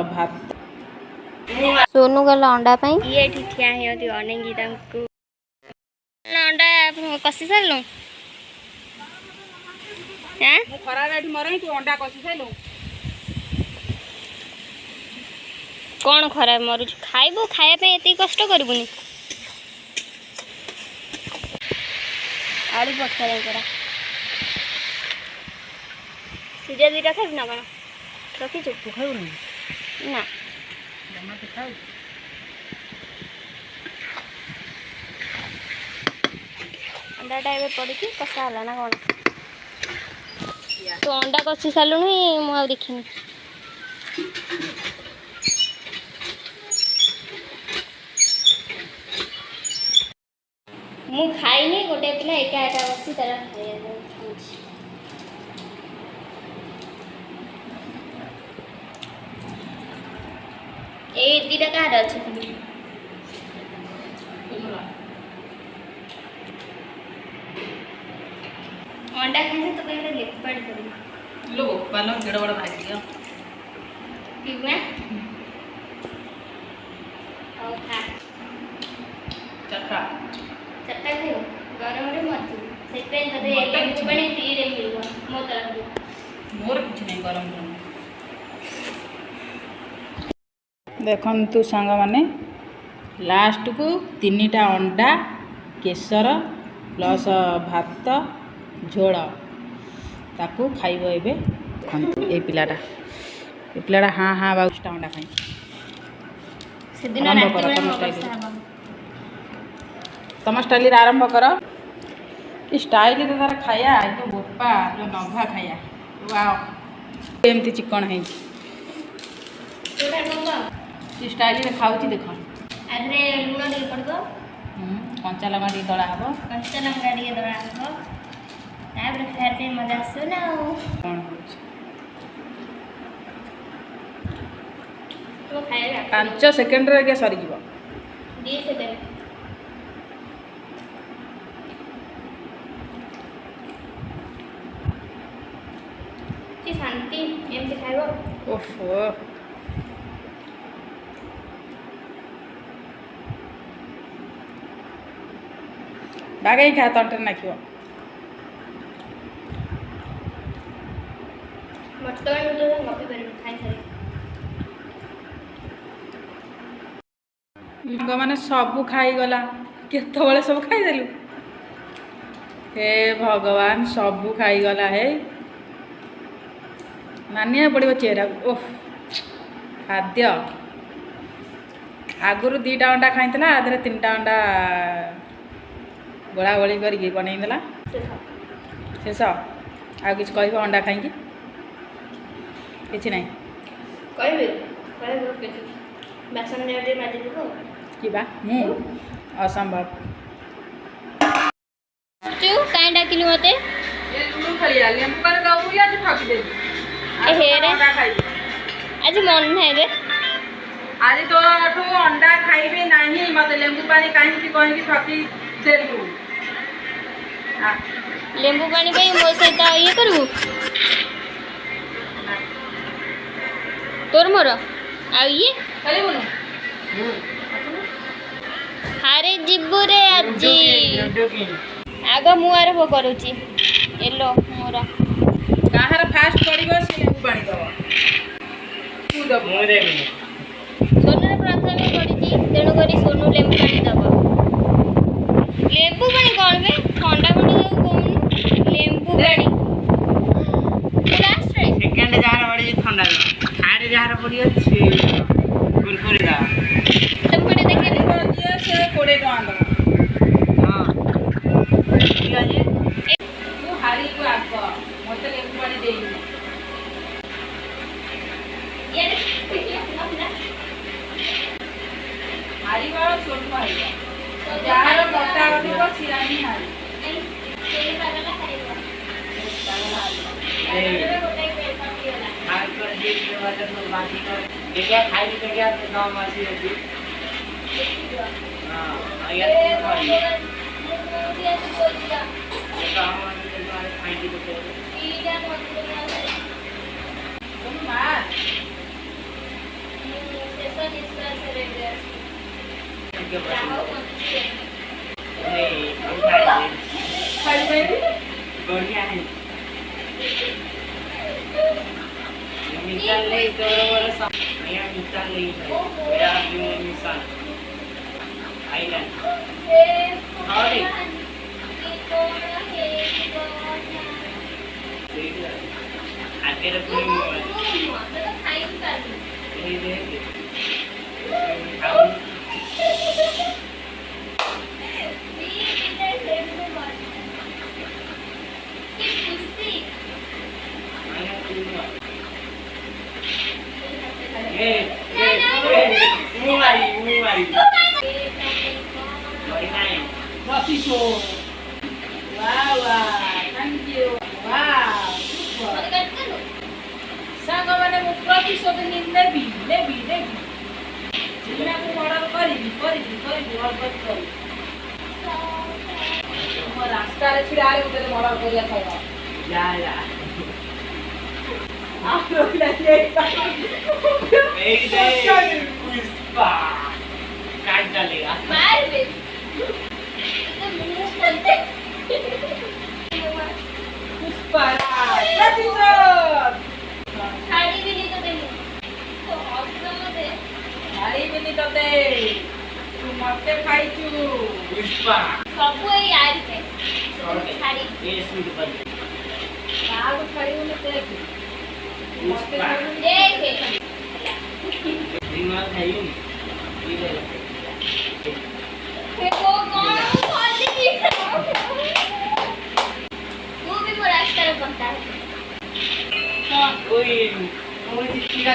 भात सोनू गला अंडा पाई ये ठिया हेती अनेंगी तांकु अंडा कसी सारलु हैं मु खरा रेठ मरे तू अंडा कसी साइलु कौन खराब मरुच खाइबो खाया पे एती कष्ट करबुनी आलू पक्का करा सीधा दीटा खाइब ना कौन रखी चुप तू खाइबु ना जमा तो खाऊ अंडाटा ए पड़ी कषा है ना कौन तो अंडा कषि सारू मुझे देखनी मु खाइनी गोटे पिला एका एका बसी तार ए दीटा कहार अच्छे अंडा खाने तो पहले लेपड़ करूँ लो पालो केड़ा बड़ा भाजी दियो ठीक है और खा चक्का चट्टा खाओ गरम रे मत से पेन तदे लेबू पानी फ्री रे मिलबो मो तरफ मोर कुछ नहीं गरम देखु सांग माने लास्ट को 3टा अंडा केसर प्लस भात झोल ताकू खाइब एबे देखु ए पिलाटा हाँ हाँ बाउटा अंडा खाई से दिन आरंभ रात करो में तम स्टाइल आरंभ कर स्टाइल तो तार खाया तो बोपा जो नभा खाया वाओ एमती चिकन है तोड़ा नंगा स्टाइल खाऊँ देख आधे लुण दे पड़बो कंचा लंका टी दला हम कंचा लंका टी दला हबो तापर खाते मजा सुना कौन तो खाएगा 5 सेकेंड रे सरी जीव 10 सेकंड की शांति एमती खाइबो ओफो बागे खा तंटे नाखियो बर्तमान में तो कॉफी बन खाई सारी मैंने सबू खाईगला केतबले सब खाईदेलु हे भगवान सबू खाईगला है मानिया पड़ो चेहरा ओह खाद्य आगुरी 2टा अंडा खाई आधे 3टा अंडा गोला गोली करके बनईदेला शेष आ कि कह अंडा खाई कि ना बासन दे माजी देबो कि बा मु असंभव चू काई डाकिलु मते ये लुडू खेलिया लेंबू पानी दबु या ठकी दे ए हे रे आज मन है रे आज तो ठू अंडा खाइबे नाही मते लेंबू पानी काहे कि कहि कि ठकी देलु लेंबू पानी पे मो सहित ये करबू तोर मोर आ ये खाली बोलू हारे जिबू रे आजी आग मु आरंभ करूची एलो मोर काहर फास्ट पड़िबो से लेंबू पानी दबो तू दबो मो देबी सोनू प्रथमे पड़िची तेणु करी सोनू लेंबू पानी दबो लेंबू पानी कौन बे ठंडा पानी दबो कोन लेंबू पानी लास्ट रे सेकंड जहार पड़ी ठंडा थर्ड जहार पड़ी अच्छी कुरकुरी दा तुम पड़े देखे ले दिया से 20 टका दबो हां ठीक है जी तू हारी को आग मते लेंबू पानी देई ये हारी वाला सोनू हारी जहार मोटा अधिक सिरानी हारी सेई पागला खाइबो हां कर दे के बाद तो बाकी तो क्या खाई के क्या नौ मासी होती हां ये तो है ये तो हम हमारे खाई की तो तुम मार बढ़िया है निकाल ले तो बड़ा सा मैं निकाल ले मेरा भी निशान आइलैंड अरे आगे रखनी ये देख Mumari. Very nice. ପ୍ରତିଶୋଧ ଥ୍ୟାଙ୍କ ୟୁ ସାଙ୍ଗମାନେ ମୁଁ ପ୍ରତିଶୋଧ ନେବି ଚିହ୍ନାକୁ ମର୍ଡର କରିବି ଅଳ୍ପ କରିବି ମୋ ରାସ୍ତାରେ ଛିଡ଼ା ହେଲେ ମୋତେ ମର୍ଡର କରିବା ଖାଇବା Ya. ଆଉ ରହିଲା Puspa. काट डालेगा मार बे तो मुंह खोलते ପ୍ରତିଶୋଧ छाड़ी भी नहीं तो देंगे तो हॉस्टल में दे ଛାଡ଼ିବିନି ତତେ ତୁ ମତେ ଖାଇଛୁ पुष्पा सब ये यार थे छाड़ी ये सूट पर କାହାକୁ ଛାଡ଼ିବୁନି ଦେଖ ମତେ पुष्पा ଛାଡ଼ିବୁନି देख दिमाग है यूं ये ले वो कौन खोल दी तू भी वो रास्ता में पड़ता है ओए ओए चिट्ठी का